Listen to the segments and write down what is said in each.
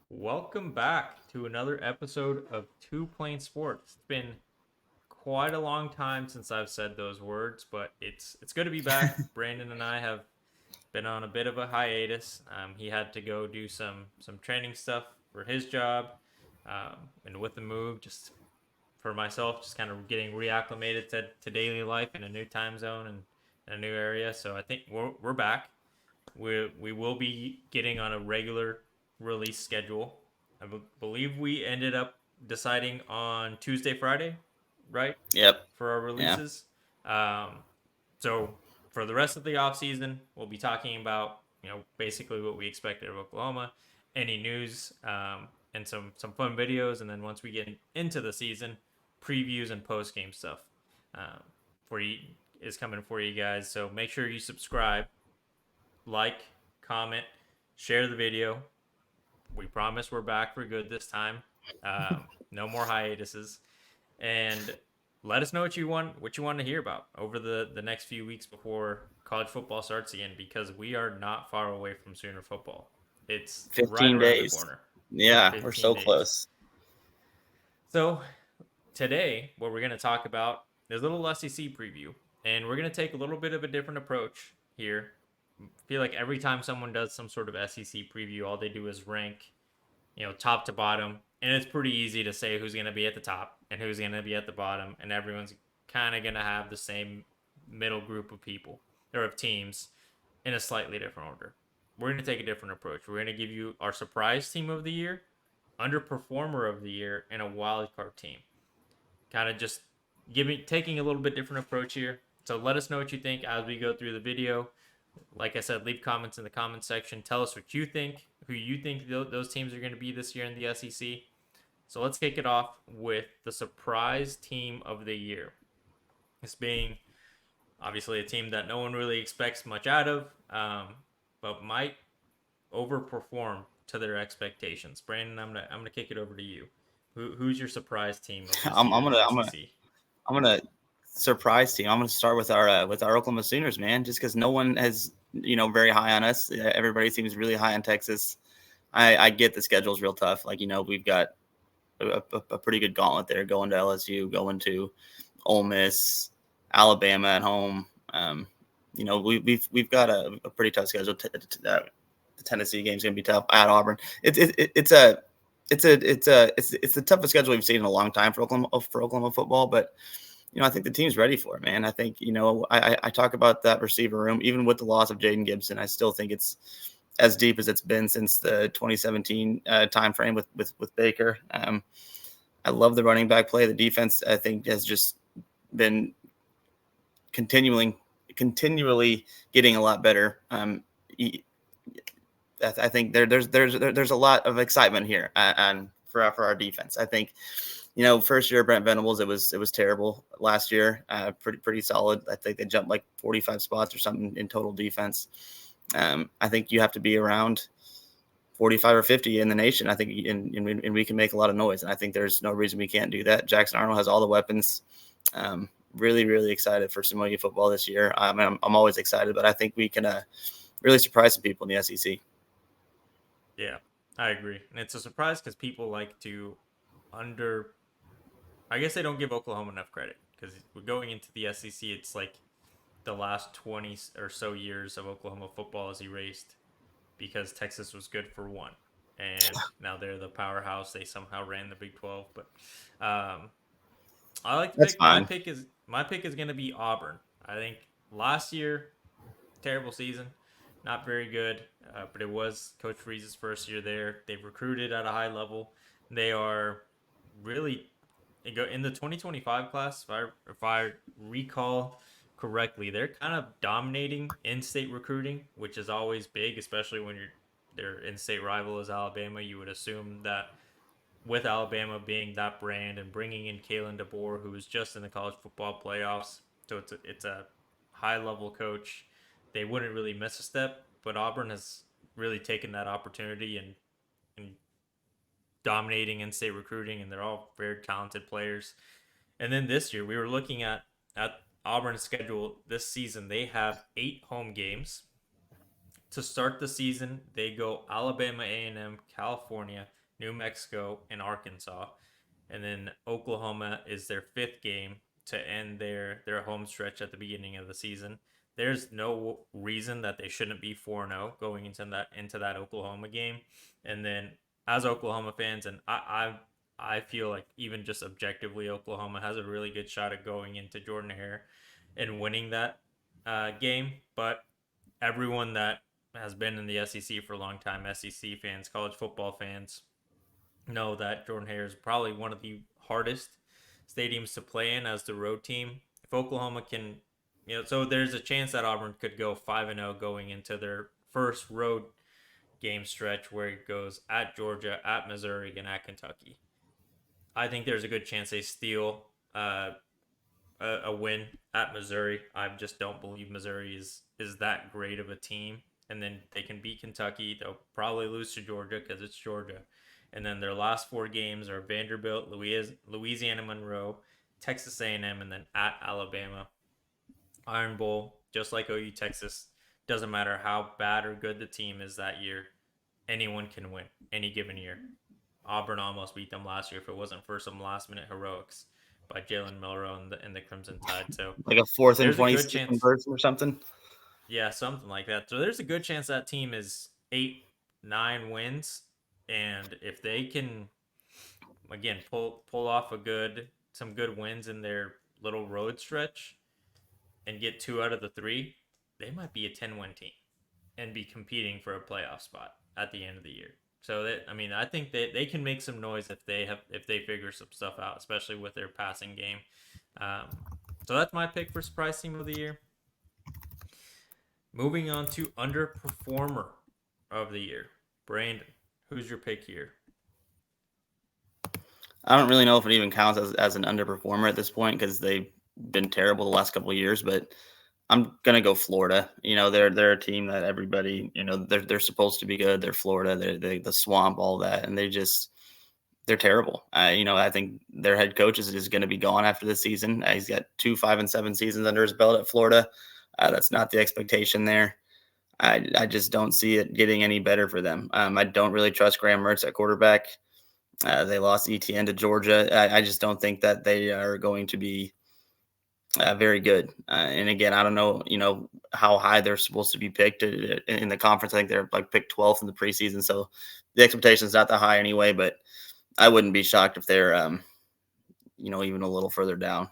Welcome back to another episode of Two Plain Sports. It's been quite a long time since I've said those words, but it's good to be back. Brandon and I have been on a bit of a hiatus. He had to go do some training stuff for his job, and with the move, just for myself, just kind of getting reacclimated to daily life in a new time zone and in a new area. So I think we're back. We will be getting on a regular release schedule. Believe we ended up deciding on Tuesday, Friday, right, Yep. for our Yeah. releases. Um, so for the rest of the off season, we'll be talking about basically what we expected of Oklahoma, any news, and some fun videos, and then once we get into the season, previews and post game stuff um, for you is coming for you guys. So make sure you subscribe, like, comment, share the video. We promise we're back for good this time. No more hiatuses, and let us know what you want to hear about over the next few weeks before college football starts again, because we are not far away from Sooner football. It's right 15 around the days. corner. Yeah, we're 15 so days. close. So today, what we're going to talk about is a little SEC preview, and we're going to take a little bit of a different approach here. I feel like every time someone does some sort of SEC preview, all they do is rank, top to bottom, and it's pretty easy to say who's going to be at the top and who's going to be at the bottom, and everyone's kind of going to have the same middle group of people or of teams in a slightly different order. We're going to take a different approach. We're going to give you our surprise team of the year, underperformer of the year, and a wild card team. Kind of just taking a little bit different approach here. So let us know what you think as we go through the video. Like I said, leave comments in the comment section. Tell us what you think, who you think those teams are going to be this year in the SEC. So let's kick it off with the surprise team of the year. This being obviously a team that no one really expects much out of, but might overperform to their expectations. Brandon, I'm gonna kick it over to you. Who's your surprise team of this I'm, year I'm in gonna the I'm gonna SEC? I'm gonna surprise team. I'm gonna start with our Oklahoma Sooners, man. Just because no one has very high on us. Everybody seems really high on Texas. I get the schedule's real tough. Like we've got a pretty good gauntlet there, going to LSU, going to Ole Miss, Alabama at home. We've got a pretty tough schedule. The Tennessee game's gonna be tough at Auburn. It's the toughest schedule we've seen in a long time for Oklahoma football. But I think the team's ready for it, man. I think I talk about that receiver room, even with the loss of Jaden Gibson. I still think it's as deep as it's been since the 2017 timeframe with Baker. I love the running back play. The defense, I think, has just been continually getting a lot better. I think there's a lot of excitement here and for our defense. I think first year Brent Venables, it was terrible. Last year, pretty solid. I think they jumped like 45 spots or something in total defense. I think you have to be around 45 or 50 in the nation. I think, and we can make a lot of noise. And I think there's no reason we can't do that. Jackson Arnold has all the weapons. Really, really excited for Samoa football this year. I'm always excited, but I think we can really surprise some people in the SEC. Yeah, I agree, and it's a surprise because people like to under. I guess they don't give Oklahoma enough credit because we're going into the SEC. It's like the last 20 or so years of Oklahoma football is erased because Texas was good for one, and now they're the powerhouse. They somehow ran the Big 12, but um, I like to That's pick. My fine. pick is going to be Auburn. I think last year, terrible season, not very good, but it was Coach Freeze's first year there. They've recruited at a high level. They are really in the 2025 class. If I recall correctly, they're kind of dominating in-state recruiting, which is always big, especially when their in-state rival is Alabama. You would assume that with Alabama being that brand and bringing in Kalen DeBoer, who was just in the college football playoffs, so it's a high level coach. They wouldn't really miss a step, but Auburn has really taken that opportunity and dominating in-state recruiting, and they're all very talented players. And then this year, we were looking at Auburn's schedule this season. They have 8 home games, To start the season, they go Alabama A&M, California, New Mexico, and Arkansas. And then Oklahoma is their fifth game to end their home stretch at the beginning of the season. There's no reason that they shouldn't be 4-0 going into that Oklahoma game. And then as Oklahoma fans, and I feel like even just objectively, Oklahoma has a really good shot at going into Jordan Hare and winning that game. But everyone that has been in the SEC for a long time, SEC fans, college football fans, know that Jordan Hare is probably one of the hardest stadiums to play in as the road team. If Oklahoma can, so there's a chance that Auburn could go 5-0 going into their first road game stretch where it goes at Georgia, at Missouri, and at Kentucky. I think there's a good chance they steal a win at Missouri. I just don't believe Missouri is that great of a team. And then they can beat Kentucky. They'll probably lose to Georgia because it's Georgia. And then their last four games are Vanderbilt, Louisiana Monroe, Texas A&M, and then at Alabama. Iron Bowl, just like OU Texas. Doesn't matter how bad or good the team is that year. Anyone can win any given year. Auburn almost beat them last year if it wasn't for some last minute heroics by Jalen Milroe and the Crimson Tide. So Like a fourth and there's a 20 good chance. conversion or something. Yeah, something like that. So there's a good chance that team is 8, 9 wins. And if they can again pull off some good wins in their little road stretch and get 2 out of the 3, they might be a 10-win team and be competing for a playoff spot at the end of the year. So I think they can make some noise if they figure some stuff out, especially with their passing game. Um, so that's my pick for surprise team of the year. Moving on to underperformer of the year, Brandon. Who's your pick here? I don't really know if it even counts as an underperformer at this point because they've been terrible the last couple of years, but I'm gonna go Florida. They're a team that everybody, they're supposed to be good. They're Florida. They're the swamp, all that, and they're terrible. I think their head coach is going to be gone after this season. He's got 2 5-7 seasons under his belt at Florida. That's not the expectation there. I just don't see it getting any better for them. I don't really trust Graham Mertz at quarterback. They lost ETN to Georgia. I just don't think that they are going to be very good. And again, I don't know, how high they're supposed to be picked in the conference. I think they're like picked 12th in the preseason. So the expectation is not that high anyway, but I wouldn't be shocked if they're, even a little further down,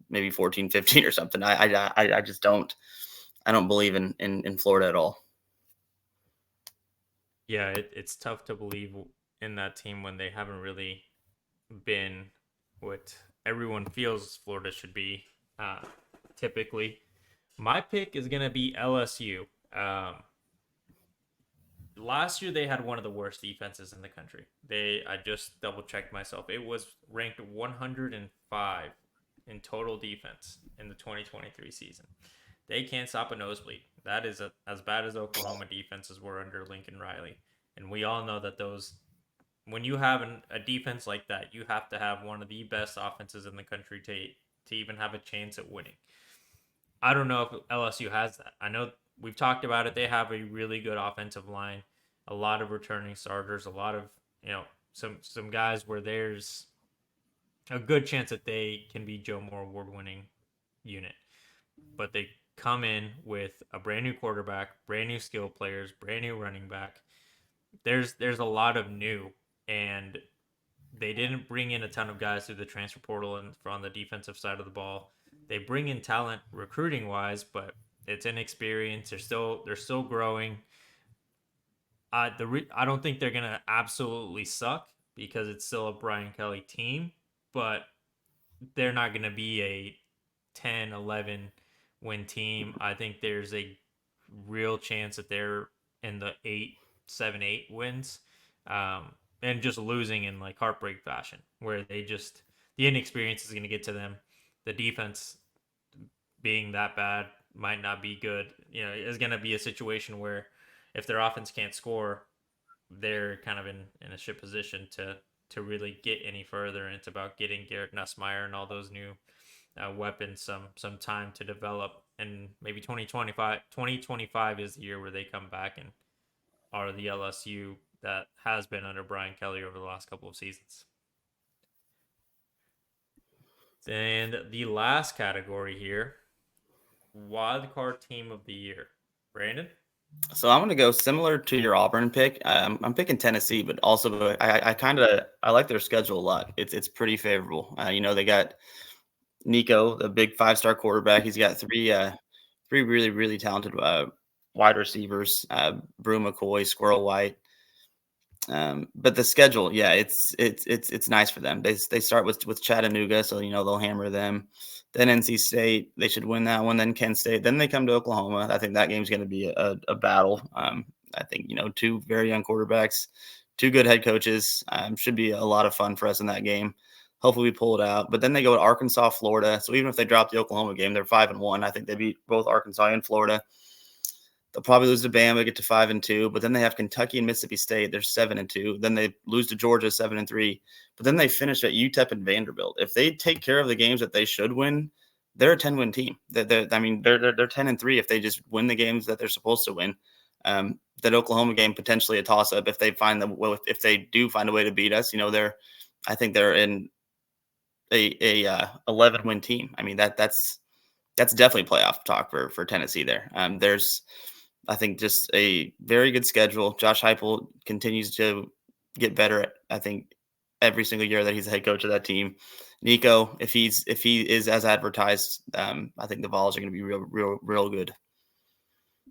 maybe 14, 15 or something. I just I don't believe in Florida at all. Yeah, it's tough to believe in that team when they haven't really been what everyone feels Florida should be. Uh, Typically, my pick is gonna be LSU. Last year they had one of the worst defenses in the country. I just double checked myself. It was ranked 105 in total defense in the 2023 season. They can't stop a nosebleed. That is as bad as Oklahoma defenses were under Lincoln Riley. And we all know that when you have a defense like that, you have to have one of the best offenses in the country to even have a chance at winning. I don't know if LSU has that. I know we've talked about it. They have a really good offensive line, a lot of returning starters, a lot of some guys where there's a good chance that they can be Joe Moore award winning unit. But they come in with a brand new quarterback, brand new skill players, brand new running back. There's a lot of new, and they didn't bring in a ton of guys through the transfer portal and on the defensive side of the ball. They bring in talent recruiting wise, but it's inexperience. They're still growing. I don't think they're gonna absolutely suck because it's still a Brian Kelly team, but they're not gonna be a 10, 11 win team. I think there's a real chance that they're in the 8, 7, 8 wins, and just losing in like heartbreak fashion, where the inexperience is going to get to them. The defense being that bad might not be good. Is going to be a situation where if their offense can't score, they're kind of in a shit position to really get any further. And it's about getting Garrett Nussmeyer and all those new weapons some time to develop. and maybe 2025 is the year where they come back and are the LSU that has been under Brian Kelly over the last couple of seasons. And the last category here, wild card team of the year. Brandon? So I'm going to go similar to your Auburn pick. I'm picking Tennessee, but also I like their schedule a lot. It's pretty favorable. They got Nico, the big 5-star quarterback. He's got three really really talented wide receivers. Brew McCoy, Squirrel White. But the schedule, yeah, it's nice for them. They start with Chattanooga, so they'll hammer them. Then NC State, they should win that one. Then Kent State. Then they come to Oklahoma. I think that game's going to be a battle. I think two very young quarterbacks, two good head coaches. Should be a lot of fun for us in that game. Hopefully we pull it out. But then they go to Arkansas, Florida. So even if they drop the Oklahoma game, they're 5-1. I think they beat both Arkansas and Florida. They'll probably lose to Bama, get to 5-2, but then they have Kentucky and Mississippi State. They're 7-2. Then they lose to Georgia, 7-3. But then they finish at UTEP and Vanderbilt. If they take care of the games that they should win, they're a 10-win team. They're 10-3 if they just win the games that they're supposed to win. That Oklahoma game potentially a toss up if they if they do find a way to beat us. I think they're in a 11-win team. I mean that's definitely playoff talk for Tennessee there. There's I think just a very good schedule. Josh Heupel continues to get better. I think every single year that he's the head coach of that team. Nico, if he is as advertised, I think the Vols are going to be real good.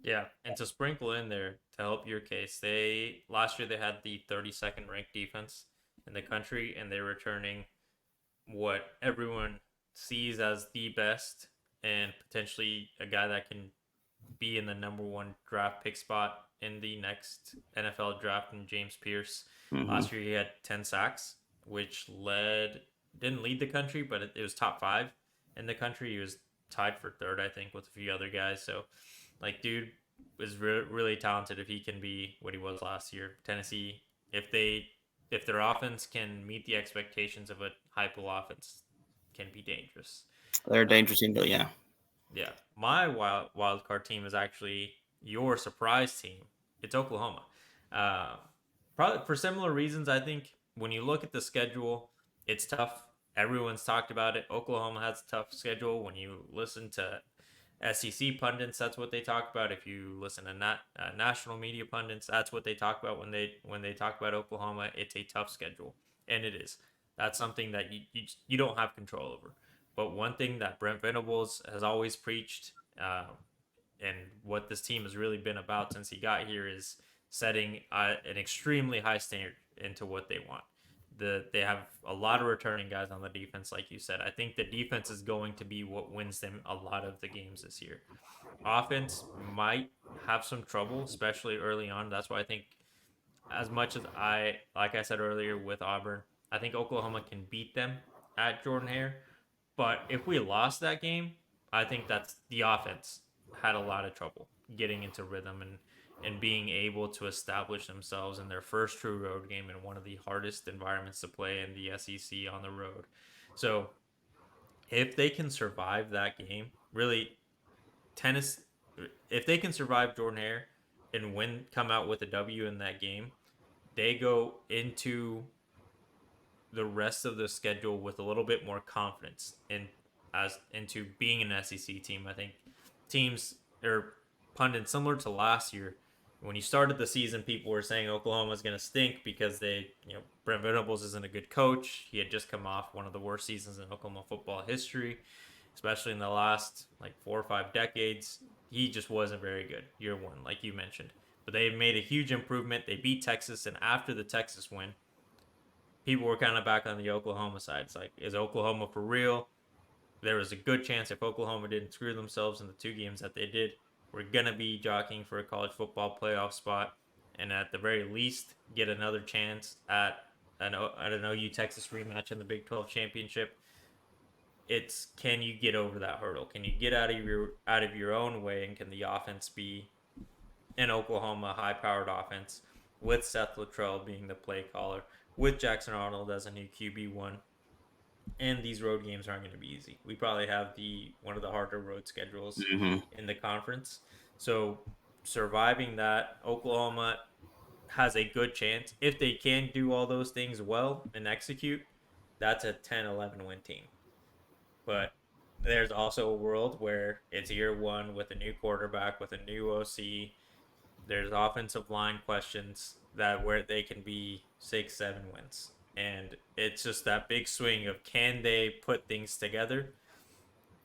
Yeah, and to sprinkle in there to help your case, they last year they had the 32nd ranked defense in the country, and they're returning what everyone sees as the best and potentially a guy that can be in the number one draft pick spot in the next NFL draft in James Pierce. Mm-hmm. Last year he had 10 sacks, which didn't lead the country, but it was top 5 in the country. He was tied for third, I think, with a few other guys. So, like, dude is really talented if he can be what he was last year. Tennessee, if their offense can meet the expectations of a Heupel offense, can be dangerous. They're a Uh, dangerous team, but yeah. yeah, my wild card team is actually your surprise team. It's Oklahoma. Uh, Probably for similar reasons. I think when you look at the schedule, it's tough. Everyone's talked about it. Oklahoma has a tough schedule. When you listen to SEC pundits, that's what they talk about. If you listen to national media pundits, that's what they talk about when they talk about Oklahoma. It's a tough schedule, and it is. That's something that you don't have control over. But one thing that Brent Venables has always preached, and what this team has really been about since he got here, is setting an extremely high standard into what they want. They have a lot of returning guys on the defense, like you said. I think the defense is going to be what wins them a lot of the games this year. Offense might have some trouble, especially early on. That's why I think, as much as like I said earlier with Auburn, I think Oklahoma can beat them at Jordan Hare. But if we lost that game, I think that's the offense had a lot of trouble getting into rhythm and being able to establish themselves in their first true road game in one of the hardest environments to play in the SEC on the road. So if they can survive that game, really tennis, if they can survive Jordan Hare and come out with a W in that game, they go the rest of the schedule with a little bit more confidence into being an SEC team. I think teams or pundits similar to last year, when you started the season, people were saying Oklahoma's going to stink because Brent Venables isn't a good coach. He had just come off one of the worst seasons in Oklahoma football history, especially in the last like 4 or 5 decades. He just wasn't very good year one, like you mentioned. But they made a huge improvement. They beat Texas, and after the Texas win, people were kind of back on the Oklahoma side. It's like, is Oklahoma for real? There was a good chance if Oklahoma didn't screw themselves in the 2 games that they did, we're going to be jockeying for a college football playoff spot, and at the very least get another chance at an OU Texas rematch in the Big 12 championship. It's, can you get over that hurdle? Can you get out of your own way, and can the offense be an Oklahoma high-powered offense with Seth Luttrell being the play caller, with Jackson Arnold as a new QB1? and these road games aren't going to be easy. We probably have the one of the harder road schedules Hmm. in the conference. So surviving that, Oklahoma has a good chance if they can do all those things well and execute. That's a 10-11 win team. But there's also a world where it's year one with a new quarterback, with a new OC. There's offensive line questions that where they can be 6-7 wins. And it's just that big swing of can they put things together?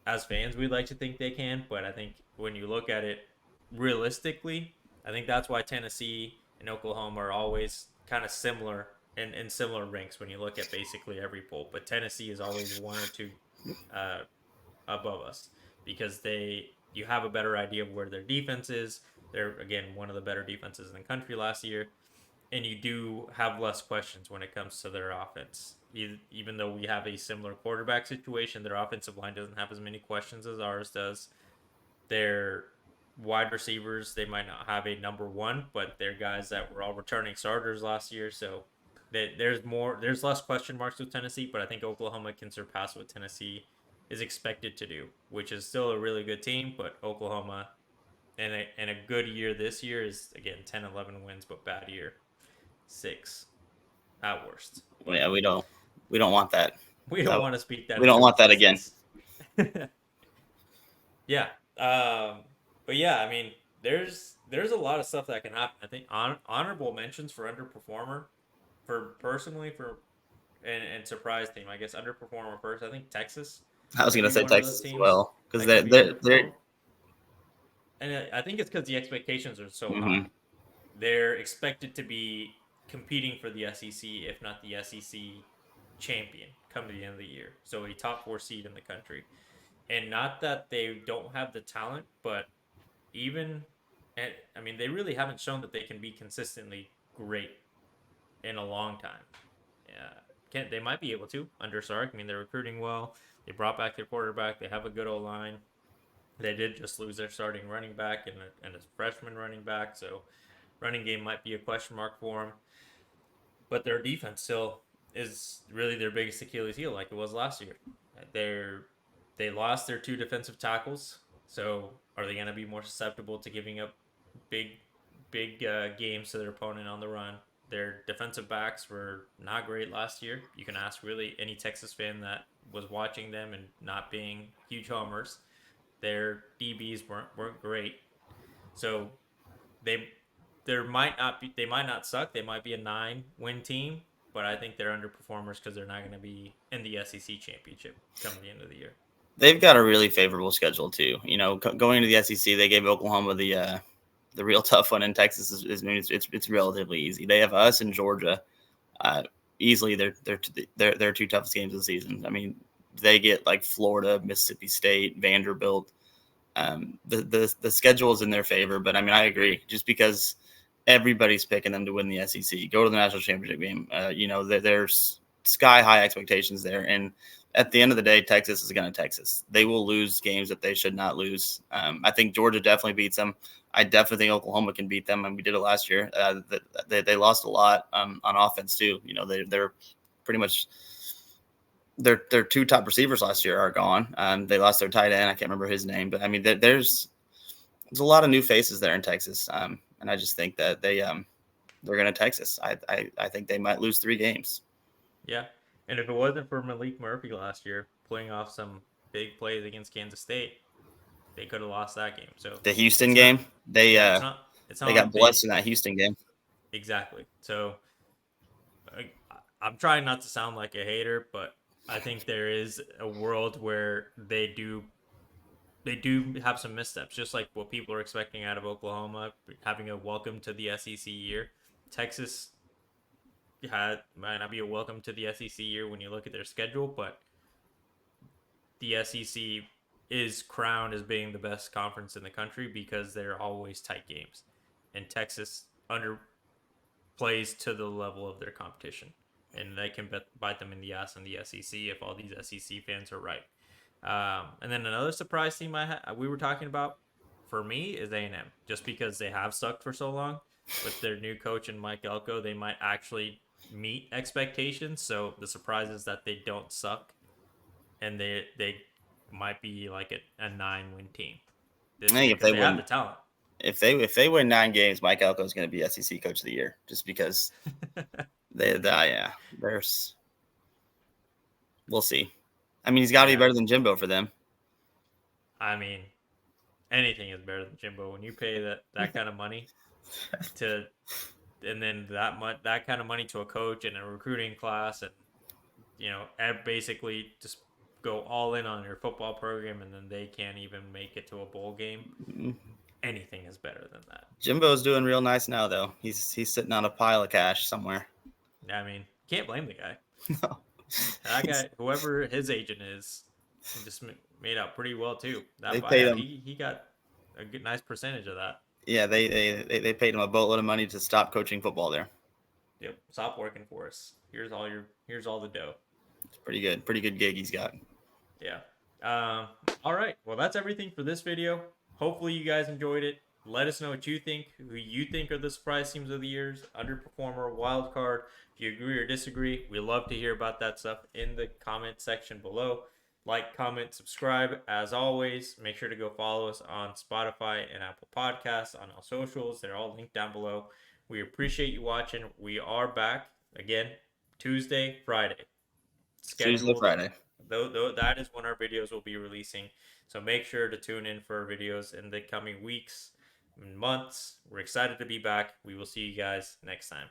As fans, we'd like to think they can, but I think when you look at it realistically, I think that's why Tennessee and Oklahoma are always kind of similar in similar ranks when you look at basically every poll. But Tennessee is always one or two uh, above us because they you have a better idea of where their defense is. They're again one of the better defenses in the country last year, and you do have less questions when it comes to their offense. Even though we have a similar quarterback situation, their offensive line doesn't have as many questions as ours does. Their wide receivers, they might not have a number one, but they're guys that were all returning starters last year. So there's less question marks with Tennessee, but I think Oklahoma can surpass what Tennessee is expected to do, which is still a really good team. But Oklahoma and a good year this year is again 10-11 wins, but bad year 6 at worst. But Yeah, we don't want that. we don't That want to speak that we don't into want that again. existence. Yeah. But yeah, I mean, there's a lot of stuff that can happen. I think honorable mentions for underperformer, for personally for and surprise team. I guess underperformer first. I think Texas I was could gonna be say one of those Texas as teams well because that could be they're underperformed. And I think it's because the expectations are so high. hmm They're expected to be competing for the SEC, if not the SEC champion, come to the end of the year. So a top four seed in the country. And not that they don't have the talent, but even, and I mean, they really haven't shown that they can be consistently great in a long time. Yeah, can they might be able to under Sark. I mean, they're recruiting well. They brought back their quarterback. They have a good O line. They did just lose their starting running back and a freshman running back, so running game might be a question mark for them. But their defense still is really their biggest Achilles heel, like it was last year. They're they lost their two defensive tackles, so are they going to be more susceptible to giving up big games to their opponent on the run? Their defensive backs were not great last year. You can ask really any Texas fan that was watching them and not being huge homers. Their DBs weren't great, so they they might not suck. They might be a 9-win team, but I think they're underperformers because they're not going to be in the SEC championship come the end of the year. they've got a really favorable schedule too. You know, going to the SEC, they gave Oklahoma the real tough one, in Texas is I mean, it's relatively easy. They have us and Georgia, uh, easily their two toughest games of the season. I mean, they get like Florida, Mississippi State, Vanderbilt. The schedule is in their favor, but I mean, I agree. Just because everybody's picking them to win the SEC, go to the national championship game, you know, there's sky high expectations there, and at the end of the day, Texas is going to Texas. They will lose games that they should not lose. I think Georgia definitely beats them. I definitely think Oklahoma can beat them, and we did it last year. They lost a lot on offense too. You know, they're pretty much their two top receivers last year are gone. They lost their tight end. I can't remember his name, but I mean, there's a lot of new faces there in Texas, and I just think that they're going to Texas. I think they might lose 3 games. Yeah, and if it wasn't for Malik Murphy last year pulling off some big plays against Kansas State, they could have lost that game. So The Houston it's not, game, they yeah, uh, it's they not got like they blessed in that Houston game. exactly. So I, I'm trying not to sound like a hater, but I think there is a world where they do have some missteps, just like what people are expecting out of Oklahoma, having a welcome to the SEC year. Texas might not be a welcome to the SEC year when you look at their schedule, but the SEC is crowned as being the best conference in the country because they're always tight games, and Texas underplays to the level of their competition, and they can bite them in the ass in the SEC if all these SEC fans are right. And then another surprise team we were talking about for me is A&M, just because they have sucked for so long. With their new coach and Mike Elko, they might actually meet expectations. So the surprise is that they don't suck. and they might be like a 9-win team I this year think because they have the talent. if they win 9 games, Mike Elko is going to be SEC Coach of the Year just because yeah, there's we'll see. I mean, he's got to be Yeah, better than Jimbo for them. I mean, anything is better than Jimbo when you pay that kind of money to, and then that kind of money to a coach and a recruiting class, and basically just go all in on your football program, and then they can't even make it to a bowl game. Anything is better than that. Jimbo's doing real nice now, though. He's sitting on a pile of cash somewhere. I mean, can't blame the guy. No. That guy, whoever his agent is, he just made out pretty well too. They That paid buyout, him. he got a good, nice percentage of that. Yeah, they paid him a boatload of money to stop coaching football there. Yep, stop working for us. Here's all the dough. It's pretty good gig he's got. Yeah. All right. Well, that's everything for this video. Hopefully you guys enjoyed it. Let us know what you think, who you think are the surprise teams of the years, underperformer, wild card. If you agree or disagree, we love to hear about that stuff in the comment section below. Like, comment, subscribe. As always, make sure to go follow us on Spotify and Apple Podcasts on our socials. They're all linked down below. We appreciate you watching. We are back again Tuesday, Friday. Tuesday, Scheduled. Friday. Though that is when our videos will be releasing. So make sure to tune in for our videos in the coming weeks and months. We're excited to be back. We will see you guys next time.